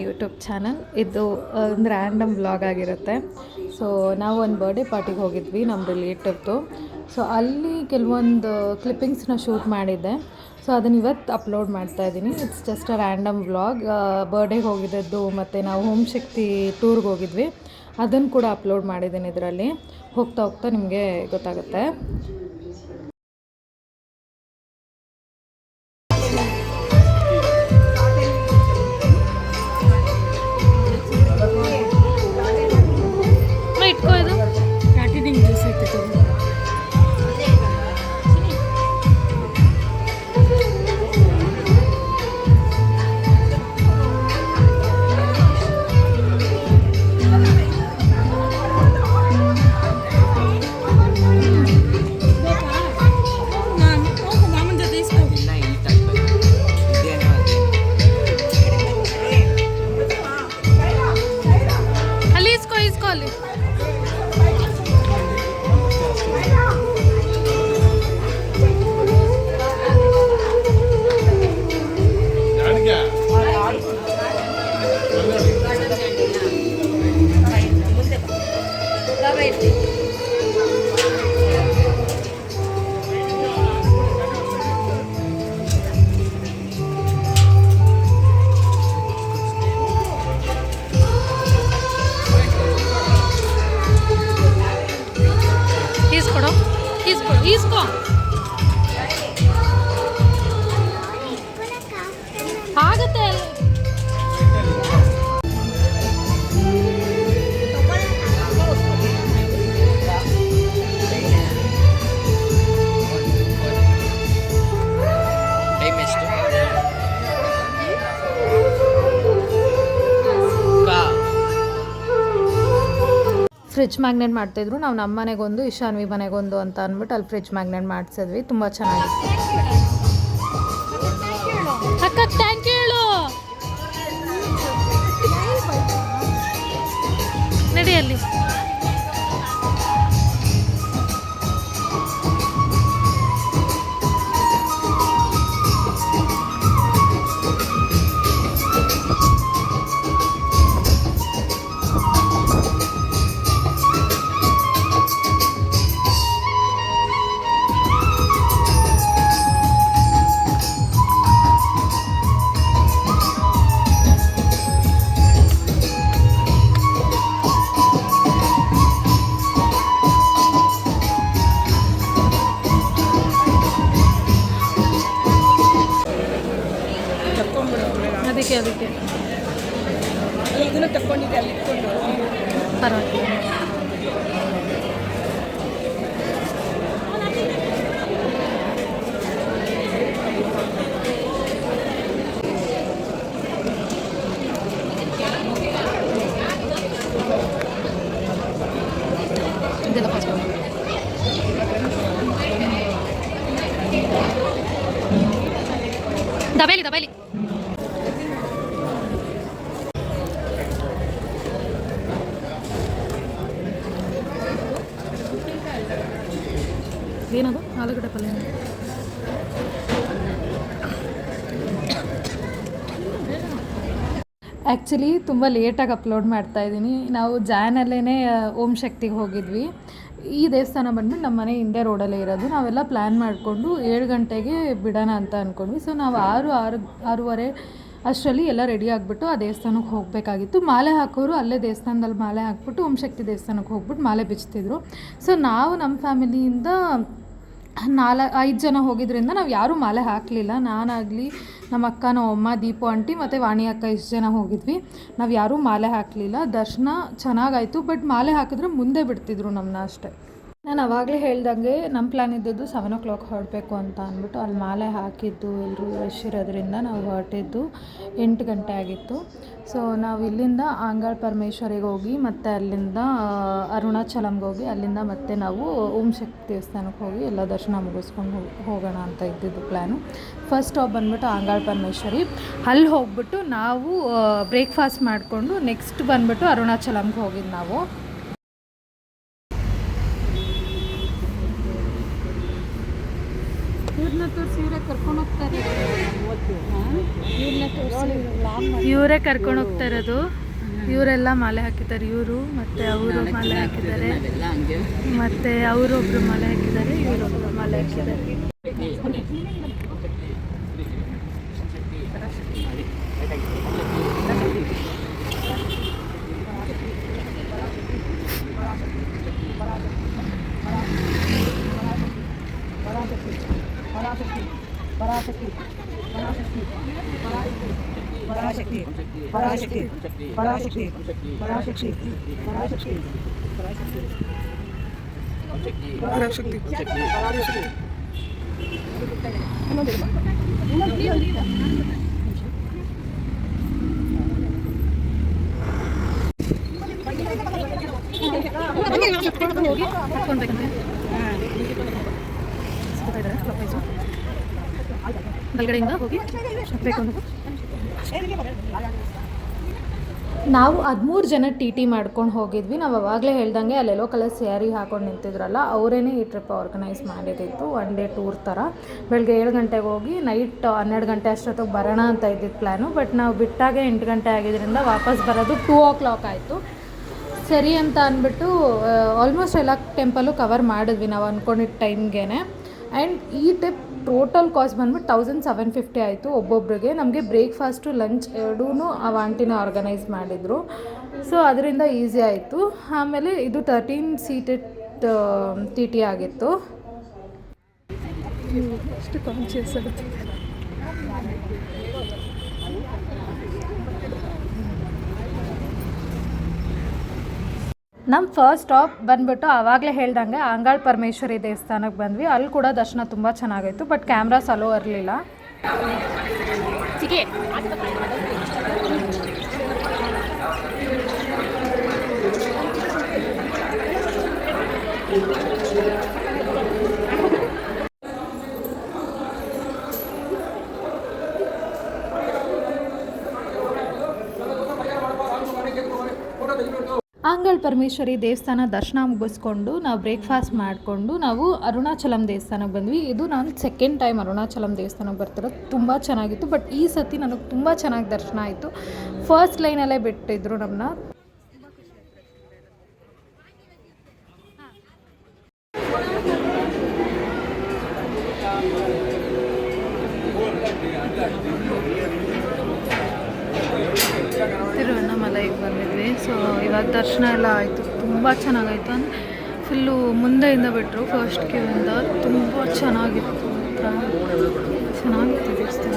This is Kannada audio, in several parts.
YouTube channel. ಇದು ಒಂದು ರ್ಯಾಂಡಮ್ ವ್ಲಾಗ್ ಆಗಿರುತ್ತೆ. ಸೊ ನಾವು ಒಂದು ಬರ್ಡೇ ಪಾರ್ಟಿಗೆ ಹೋಗಿದ್ವಿ ನಮ್ಮ ರಿಲೇಟಿವ್ದು. ಸೊ ಅಲ್ಲಿ ಕೆಲವೊಂದು ಕ್ಲಿಪ್ಪಿಂಗ್ಸ್ನ ಶೂಟ್ ಮಾಡಿದ್ದೆ. ಸೊ ಅದನ್ನು ಇವತ್ತು ಅಪ್ಲೋಡ್ ಮಾಡ್ತಾಯಿದ್ದೀನಿ. It's just a random vlog. ಬರ್ಡೇಗೆ ಹೋಗಿದ್ದದ್ದು ಮತ್ತು ನಾವು ಓಂ ಶಕ್ತಿ ಟೂರ್ಗೆ ಹೋಗಿದ್ವಿ, ಅದನ್ನು ಕೂಡ ಅಪ್ಲೋಡ್ ಮಾಡಿದ್ದೀನಿ ಇದರಲ್ಲಿ. ಹೋಗ್ತಾ ಹೋಗ್ತಾ ನಿಮಗೆ ಗೊತ್ತಾಗುತ್ತೆ. ಆಗತ್ತೆ ಫ್ರಿಡ್ಜ್ ಮ್ಯಾಗ್ನೆಟ್ ಮಾಡ್ತಾಯಿದ್ರು. ನಾವು ನಮ್ಮ ಮನೆಗೊಂದು, ಇಶಾನ್ವಿ ಮನೆಗೊಂದು ಅಂತ ಅಂದ್ಬಿಟ್ಟು ಅಲ್ಲಿ ಫ್ರಿಡ್ಜ್ ಮ್ಯಾಗ್ನೆಟ್ ಮಾಡಿಸಿದ್ವಿ. ತುಂಬ ಚೆನ್ನಾಗಿತ್ತು. ಅಕ್ಕ ಥ್ಯಾಂಕ್ ಯು ಹೇಳು. ನಡಿಯಲ್ಲಿ ಅದಕ್ಕೆ ಇದನ್ನು ತಗೊಂಡಿದ್ದೆ ಅಲ್ಲಿ ಇಟ್ಕೊಂಡು ಪರವಾಗಿಲ್ಲ. ಇದೆಲ್ಲ ಫಸ್ಟ್ ದಬೇಲಿ ಏನದು ಆಲೂಗಡ್ಡೆ ಪಲ್ಯ. ಆ್ಯಕ್ಚುಲಿ ತುಂಬ ಲೇಟಾಗಿ ಅಪ್ಲೋಡ್ ಮಾಡ್ತಾಯಿದ್ದೀನಿ. ನಾವು ಜಾನಲ್ಲೇ ಓಂ ಶಕ್ತಿಗೆ ಹೋಗಿದ್ವಿ. ಈ ದೇವಸ್ಥಾನ ಬಂದ್ಬಿಟ್ಟು ನಮ್ಮ ಮನೆ ಹಿಂದೆ ರೋಡಲ್ಲೇ ಇರೋದು. ನಾವೆಲ್ಲ ಪ್ಲ್ಯಾನ್ ಮಾಡಿಕೊಂಡು 7 ಗಂಟೆಗೆ ಬಿಡೋಣ ಅಂತ ಅಂದ್ಕೊಂಡ್ವಿ. ಸೊ ನಾವು 6:30 ಅಷ್ಟರಲ್ಲಿ ಎಲ್ಲ ರೆಡಿ ಆಗಿಬಿಟ್ಟು ಆ ದೇವಸ್ಥಾನಕ್ಕೆ ಹೋಗಬೇಕಾಗಿತ್ತು. ಮಾಲೆ ಹಾಕೋರು ಅಲ್ಲೇ ದೇವಸ್ಥಾನದಲ್ಲಿ ಮಾಲೆ ಹಾಕ್ಬಿಟ್ಟು ಓಂ ಶಕ್ತಿ ದೇವಸ್ಥಾನಕ್ಕೆ ಹೋಗ್ಬಿಟ್ಟು ಮಾಲೆ ಬಿಚ್ತಿದ್ರು. ಸೊ ನಾವು ನಮ್ಮ ಫ್ಯಾಮಿಲಿಯಿಂದ 5 ಜನ ಹೋಗಿದ್ದರಿಂದ ನಾವು ಯಾರೂ ಮಾಲೆ ಹಾಕಲಿಲ್ಲ. ನಾನಾಗಲಿ, ನಮ್ಮ ಅಕ್ಕ, ನಮ್ಮ ಅಮ್ಮ, ದೀಪು ಆಂಟಿ ಮತ್ತು ವಾಣಿ ಅಕ್ಕ ಇಷ್ಟು ಜನ ಹೋಗಿದ್ವಿ. ನಾವು ಯಾರೂ ಮಾಲೆ ಹಾಕಲಿಲ್ಲ. ದರ್ಶನ ಚೆನ್ನಾಗಾಯಿತು, ಬಟ್ ಮಾಲೆ ಹಾಕಿದ್ರೆ ಮುಂದೆ ಬಿಡ್ತಿದ್ರು ನಮ್ಮನ್ನ ಅಷ್ಟೇ. ನಾನು ಆವಾಗಲೇ ಹೇಳ್ದಂಗೆ ನಮ್ಮ ಪ್ಲ್ಯಾನ್ ಇದ್ದದ್ದು 7 o'clock ಹೊರಡಬೇಕು ಅಂತ ಅಂದ್ಬಿಟ್ಟು ಅಲ್ಲಿ ಮಾಲೆ ಹಾಕಿದ್ದು ಎಲ್ಲರೂ ರಶ್ ಇರೋದ್ರಿಂದ ನಾವು ಹೊರಟಿದ್ದು 8 ಗಂಟೆ ಆಗಿತ್ತು. ಸೊ ನಾವು ಇಲ್ಲಿಂದ ಆಂಗಾಳ ಪರಮೇಶ್ವರಿಗೆ ಹೋಗಿ ಮತ್ತು ಅಲ್ಲಿಂದ ಅರುಣಾಚಲಂಗೆ ಹೋಗಿ ಅಲ್ಲಿಂದ ಮತ್ತೆ ನಾವು ಓಂ ಶಕ್ತಿ ದೇವಸ್ಥಾನಕ್ಕೆ ಹೋಗಿ ಎಲ್ಲ ದರ್ಶನ ಮುಗಿಸ್ಕೊಂಡು ಹೋಗೋಣ ಅಂತ ಇದ್ದಿದ್ದು ಪ್ಲ್ಯಾನು. ಫಸ್ಟ್ ಸ್ಟಾಪ್ ಬಂದುಬಿಟ್ಟು ಆಂಗಾಳ ಪರಮೇಶ್ವರಿ. ಅಲ್ಲಿ ಹೋಗ್ಬಿಟ್ಟು ನಾವು ಬ್ರೇಕ್ಫಾಸ್ಟ್ ಮಾಡಿಕೊಂಡು ನೆಕ್ಸ್ಟ್ ಬಂದುಬಿಟ್ಟು ಅರುಣಾಚಲಂಗೆ ಹೋಗಿದ್ದು ನಾವು. ಇವ್ರನ್ನ ಸೀರೆ ಕರ್ಕೊಂಡು ಹೋಗ್ತಾರೆ. ಇವರೇ ಕರ್ಕೊಂಡು ಹೋಗ್ತಾ ಇರೋದು. ಇವರೆಲ್ಲ ಮಾಲೆ ಹಾಕಿದ್ದಾರೆ. ಇವರು ಮತ್ತು ಅವರು ಮಾಲೆ ಹಾಕಿದ್ದಾರೆ, ಮತ್ತು ಅವರೊಬ್ಬರು ಮಾಲೆ ಹಾಕಿದ್ದಾರೆ, ಇವರೊಬ್ಬರು ಮಾಲೆ ಹಾಕಿದ್ದಾರೆ. ಪರಾಶಕ್ತಿ ಪರಾಶಕ್ತಿ ಪರಾಶಕ್ತಿ ಪರಾಶಕ್ತಿ ಪರಾಶಕ್ತಿ ಪರಾಶಕ್ತಿ ಬಲ್ಗಡೆಯಿಂದ ಹೋಗಿ ಬೇಕು. ನಾವು 13 ಜನ ಟಿ ಮಾಡ್ಕೊಂಡು ಹೋಗಿದ್ವಿ. ನಾವು ಅವಾಗಲೇ ಹೇಳ್ದಂಗೆ ಅಲ್ಲಿ ಯೆಲ್ಲೋ ಕಲರ್ ಸ್ಯಾರಿ ಹಾಕೊಂಡು ನಿಂತಿದ್ರಲ್ಲ ಅವರೇನೆ ಈ ಟ್ರಿಪ್ ಆರ್ಗನೈಸ್ ಮಾಡಿದ್ದಿತ್ತು. 1 ಡೇ ಟೂರ್ ಥರ. ಬೆಳಗ್ಗೆ 7 ಗಂಟೆಗೆ ಹೋಗಿ ನೈಟ್ 12 ಗಂಟೆ ಅಷ್ಟೊತ್ತಿಗೆ ಬರೋಣ ಅಂತ ಇದ್ದಿದ್ದು ಪ್ಲ್ಯಾನು. ಬಟ್ ನಾವು ಬಿಟ್ಟಾಗೆ 8 ಗಂಟೆ ಆಗಿದ್ದರಿಂದ ವಾಪಸ್ ಬರೋದು 2 o'clock ಆಯಿತು. ಸರಿ ಅಂತ ಅಂದ್ಬಿಟ್ಟು ಆಲ್ಮೋಸ್ಟ್ ಎಲ್ಲ ಟೆಂಪಲ್ಲು ಕವರ್ ಮಾಡಿದ್ವಿ ನಾವು ಅಂದ್ಕೊಂಡಿದ್ದ ಟೈಮ್ಗೆ. ಆ್ಯಂಡ್ ಈ ಟ್ರಿಪ್ ಟೋಟಲ್ ಕಾಸ್ಟ್ ಬಂದ್ಬಿಟ್ಟು 1750 ಆಯಿತು ಒಬ್ಬೊಬ್ರಿಗೆ. ನಮಗೆ ಬ್ರೇಕ್ಫಾಸ್ಟು ಲಂಚ್ ಎರಡೂ ಆ ಆಂಟಿನ ಆರ್ಗನೈಸ್ ಮಾಡಿದರು. ಸೊ ಅದರಿಂದ ಈಸಿ ಆಯಿತು. ಆಮೇಲೆ ಇದು 13 ಸೀಟೆಡ್ ಟಿ ಟಿ ಆಗಿತ್ತು. ಎಷ್ಟು ಕಾನ್ಶಿಯಸ್ ಆಗುತ್ತೆ. ನಮ್ಮ ಫಸ್ಟ್ ಸ್ಟಾಪ್ ಬಂದುಬಿಟ್ಟು ಆವಾಗಲೇ ಹೇಳ್ದಂಗೆ ಅಂಗಾಳ ಪರಮೇಶ್ವರಿ ದೇವಸ್ಥಾನಕ್ಕೆ ಬಂದ್ವಿ. ಅಲ್ಲಿ ಕೂಡ ದರ್ಶನ ತುಂಬ ಚೆನ್ನಾಗಿತ್ತು. ಬಟ್ ಕ್ಯಾಮ್ರಾಸ್ ಅಲೋ ಇರಲಿಲ್ಲ. ಅಂಗಾಳ ಪರಮೇಶ್ವರಿ ದೇವಸ್ಥಾನ ದರ್ಶನ ಮುಗಿಸ್ಕೊಂಡು ನಾವು ಬ್ರೇಕ್ಫಾಸ್ಟ್ ಮಾಡಿಕೊಂಡು ನಾವು ಅರುಣಾಚಲಂ ದೇವಸ್ಥಾನಕ್ಕೆ ಬಂದ್ವಿ. ಇದು ನಾನು ಸೆಕೆಂಡ್ ಟೈಮ್ ಅರುಣಾಚಲಂ ದೇವಸ್ಥಾನಕ್ಕೆ ಬರ್ತಿರೋದು. ತುಂಬ ಚೆನ್ನಾಗಿತ್ತು. ಬಟ್ ಈ ಸತಿ ನನಗೆ ತುಂಬ ಚೆನ್ನಾಗಿ ದರ್ಶನ ಆಯಿತು. ಫಸ್ಟ್ ಲೈನಲ್ಲೇ ಬಿಟ್ಟಿದ್ರು ನಮ್ಮನ್ನ. ತಿರುವಣ್ಣಾಮಲೈಗೆ ಬಂದಿದ್ವಿ. ಸೊ ಇವಾಗ ದರ್ಶನ ಎಲ್ಲ ಆಯಿತು. ತುಂಬ ಚೆನ್ನಾಗಾಯಿತು. ಅಂದರೆ ಫುಲ್ಲು ಮುಂದೆಯಿಂದ ಬಿಟ್ಟರು ಫಸ್ಟ್ ಕ್ಯೂವಿಂದ. ತುಂಬ ಚೆನ್ನಾಗಿತ್ತು. ಚೆನ್ನಾಗಿತ್ತು ದೇವಸ್ಥಾನ.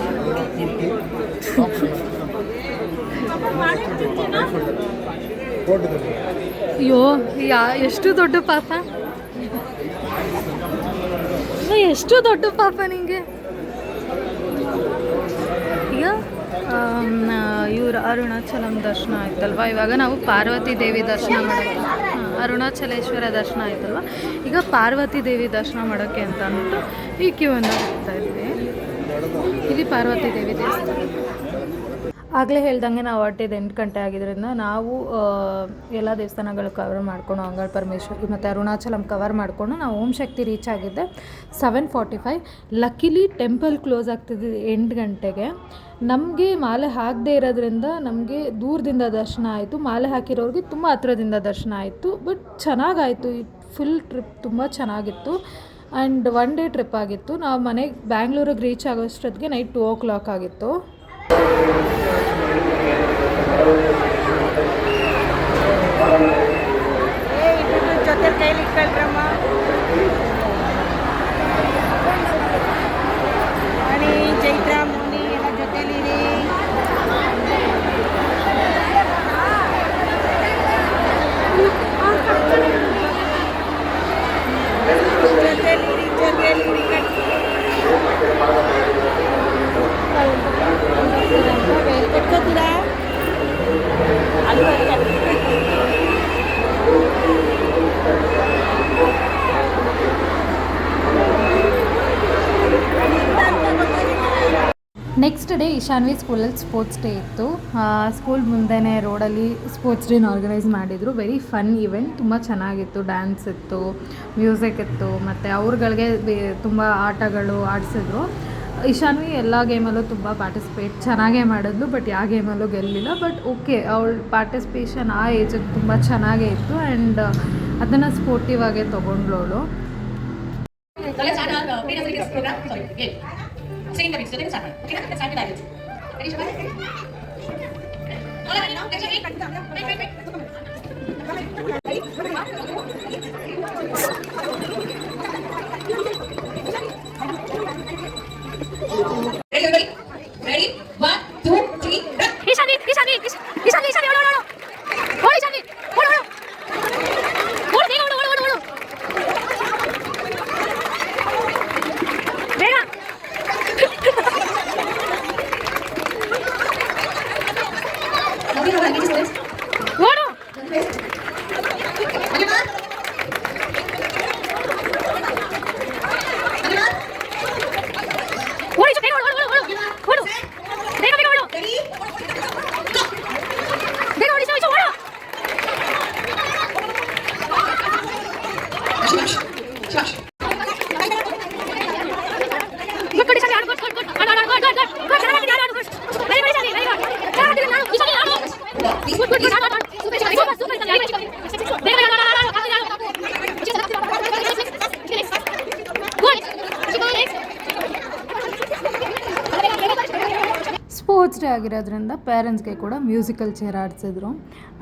ಅಯ್ಯೋ ಎಷ್ಟು ದೊಡ್ಡ ಪಾಪ, ಎಷ್ಟು ದೊಡ್ಡ ಪಾಪ ನಿಂಗೆ. ಈಗ ಇವ್ರ ಅರುಣಾಚಲಂ ದರ್ಶನ ಆಯ್ತಲ್ವ. ಇವಾಗ ನಾವು ಪಾರ್ವತಿ ದೇವಿ ದರ್ಶನ ಮಾಡೋಕ್ಕೆ, ಅರುಣಾಚಲೇಶ್ವರ ದರ್ಶನ ಆಯ್ತಲ್ವ. ಈಗ ಪಾರ್ವತಿ ದೇವಿ ದರ್ಶನ ಮಾಡೋಕ್ಕೆ ಅಂತ ಅಂದ್ಬಿಟ್ಟು ಈ ಕ್ಯೂವನ್ನು ಹೋಗ್ತಾ ಇದ್ವಿ. ಇಲ್ಲಿ ಪಾರ್ವತಿ ದೇವಿ ದೇವಸ್ಥಾನ. ಆಗಲೇ ಹೇಳ್ದಂಗೆ ನಾವು ಹೊರಟಿದ್ದು 8 ಗಂಟೆ ಆಗಿದ್ದರಿಂದ ನಾವು ಎಲ್ಲ ದೇವಸ್ಥಾನಗಳು ಕವರ್ ಮಾಡಿಕೊಂಡು ಅಂಗಾಳ ಪರಮೇಶ್ವರಿ ಮತ್ತು ಅರುಣಾಚಲಂ ಕವರ್ ಮಾಡಿಕೊಂಡು ನಾವು ಓಂ ಶಕ್ತಿ ರೀಚ್ ಆಗಿದ್ದೆ 7:45. ಲಕ್ಕಿಲಿ ಟೆಂಪಲ್ ಕ್ಲೋಸ್ ಆಗ್ತಿದ್ದು 8 ಗಂಟೆಗೆ. ನಮಗೆ ಮಾಲೆ ಹಾಕದೇ ಇರೋದ್ರಿಂದ ನಮಗೆ ದೂರದಿಂದ ದರ್ಶನ ಆಯಿತು. ಮಾಲೆ ಹಾಕಿರೋರಿಗೆ ತುಂಬ ಹತ್ರದಿಂದ ದರ್ಶನ ಆಯಿತು. ಬಟ್ ಚೆನ್ನಾಗಾಯಿತು. ಈ ಫುಲ್ ಟ್ರಿಪ್ ತುಂಬ ಚೆನ್ನಾಗಿತ್ತು. ಆ್ಯಂಡ್ 1 ಡೇ ಟ್ರಿಪ್ ಆಗಿತ್ತು. ನಾವು ಮನೆಗೆ ಬ್ಯಾಂಗ್ಳೂರಿಗೆ ರೀಚ್ ಆಗೋಷ್ಟೊತ್ತಿಗೆ ನೈಟ್ 2 o'clock ಆಗಿತ್ತು. ಜೊತೆ ಕೈಲಿ ಇಟ್ಕೊಳ್ರಮ್ಮ. ಮಣಿ ಚೈತ್ರ ಮುನಿ ಎಲ್ಲ ಜೊತೆಲಿರಿ. ನೆಕ್ಸ್ಟ್ ಡೇ ಇಶಾನ್ವಿ ಸ್ಕೂಲಲ್ಲಿ ಸ್ಪೋರ್ಟ್ಸ್ ಡೇ ಇತ್ತು. ಸ್ಕೂಲ್ ಮುಂದೆನೇ ರೋಡಲ್ಲಿ ಸ್ಪೋರ್ಟ್ಸ್ ಡೇನ ಆರ್ಗನೈಸ್ ಮಾಡಿದರು. Very fun event. ತುಂಬ ಚೆನ್ನಾಗಿತ್ತು. ಡ್ಯಾನ್ಸ್ ಇತ್ತು, ಮ್ಯೂಸಿಕ್ ಇತ್ತು, ಮತ್ತು ಅವ್ರುಗಳಿಗೆ ತುಂಬ ಆಟಗಳು ಆಡಿಸಿದ್ರು. ಇಶಾನ್ವಿ ಎಲ್ಲ ಗೇಮಲ್ಲೂ ತುಂಬ ಪಾರ್ಟಿಸಿಪೇಟ್ ಚೆನ್ನಾಗೇ ಮಾಡಿದ್ಲು, ಬಟ್ ಯಾವ ಗೇಮಲ್ಲೂ ಗೆಲ್ಲಿಲ್ಲ. ಬಟ್ ಓಕೆ, ಅವಳ ಪಾರ್ಟಿಸಿಪೇಷನ್ ಆ ಏಜಿಗೆ ತುಂಬ ಚೆನ್ನಾಗೇ ಇತ್ತು ಆ್ಯಂಡ್ ಅದನ್ನು ಸ್ಪೋರ್ಟಿವ್ ಆಗೇ ತೊಗೊಂಡ್ಳು ಅವಳು. So let's start our freedom series program. Sorry, game. Singing the beats. So then start. Okay, let's start with Aryan. Ready, Shabbat? All ready now? Let's wait. Ready, everybody? Ready? 1, 2, 3, run! Ishanvi, odo. Odo, Ishanvi. Odo. Odo, odo. Vega. Now we have our engagement students. Odo. Anyone? Anyone? Odo, Ishanvi. Odo. Vega, odo. Ready? Go! Vega, odo, Ishanvi, odo. Smash! Smash! Good, Ishanvi. Good. Good. Very good, Ishanvi. Very good. Ishanvi, odo. Good. Super, Ishanvi. Vega, sports day ಆಗಿರೋದ್ರಿಂದ ಪೇರೆಂಟ್ಸ್ಗೆ ಕೂಡ ಮ್ಯೂಸಿಕಲ್ ಚೇರ್ ಆಡಿಸಿದ್ರು.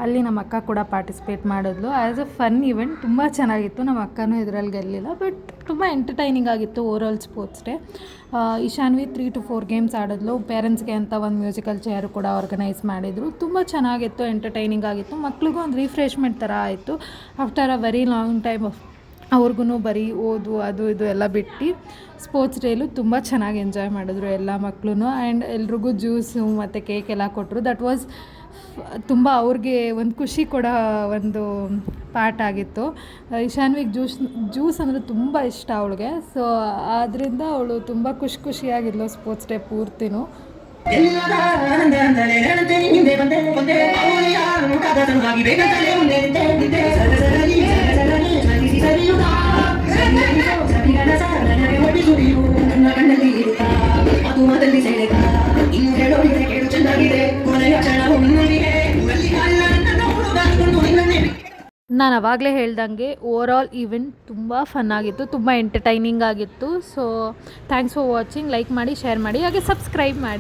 ಅಲ್ಲಿ ನಮ್ಮ ಅಕ್ಕ ಕೂಡ ಪಾರ್ಟಿಸಿಪೇಟ್ ಮಾಡಿದ್ಲು. ಆ್ಯಸ್ ಎ ಫನ್ ಇವೆಂಟ್ ತುಂಬ ಚೆನ್ನಾಗಿತ್ತು. ನಮ್ಮ ಅಕ್ಕನೂ ಇದರಲ್ಲಿ ಗೆಲ್ಲಿಲ್ಲ, ಬಟ್ ತುಂಬ ಎಂಟರ್ಟೈನಿಂಗ್ ಆಗಿತ್ತು overall sports day. Ishanvi 3 to 4 games ಆಡಿದ್ಲು. ಪೇರೆಂಟ್ಸ್ಗೆ ಅಂತ ಒಂದು ಮ್ಯೂಸಿಕಲ್ ಚೇರು ಕೂಡ ಆರ್ಗನೈಸ್ ಮಾಡಿದರು. ತುಂಬ ಚೆನ್ನಾಗಿತ್ತು, ಎಂಟರ್ಟೈನಿಂಗ್ ಆಗಿತ್ತು. ಮಕ್ಳಿಗೂ ಒಂದು ರಿಫ್ರೆಶ್ಮೆಂಟ್ ಥರ ಆಯಿತು. After a very long time ಅವ್ರಿಗೂ ಬರೀ ಓದು ಅದು ಇದು ಎಲ್ಲ ಬಿಟ್ಟು ಸ್ಪೋರ್ಟ್ಸ್ ಡೇಲು ತುಂಬ ಚೆನ್ನಾಗಿ ಎಂಜಾಯ್ ಮಾಡಿದ್ರು ಎಲ್ಲ ಮಕ್ಕಳು. ಆ್ಯಂಡ್ ಎಲ್ರಿಗೂ ಜ್ಯೂಸು ಮತ್ತು ಕೇಕ್ ಎಲ್ಲ ಕೊಟ್ಟರು. ದಟ್ ವಾಸ್ ತುಂಬ ಅವ್ರಿಗೆ ಒಂದು ಖುಷಿ ಕೊಡೋ ಒಂದು ಪಾರ್ಟ್ ಆಗಿತ್ತು. ಇಶಾನ್ವಿಗೆ ಜ್ಯೂಸ್ ಅಂದರೆ ತುಂಬ ಇಷ್ಟ ಅವಳಿಗೆ. ಸೊ ಆದ್ದರಿಂದ ಅವಳು ತುಂಬ ಖುಷಿಯಾಗಿದ್ಲು ಸ್ಪೋರ್ಟ್ಸ್ ಡೇ ಪೂರ್ತಿನೂ. ನಾನು ಅವಾಗಲೇ ಹೇಳ್ದಂಗೆ ಓವರ್ ಆಲ್ ಈವೆಂಟ್ ತುಂಬ ಫನ್ ಆಗಿತ್ತು, ತುಂಬ ಎಂಟರ್ಟೈನಿಂಗ್ ಆಗಿತ್ತು. So thanks for watching. Like ಮಾಡಿ, ಶೇರ್ ಮಾಡಿ, ಹಾಗೆ ಸಬ್ಸ್ಕ್ರೈಬ್ ಮಾಡಿ.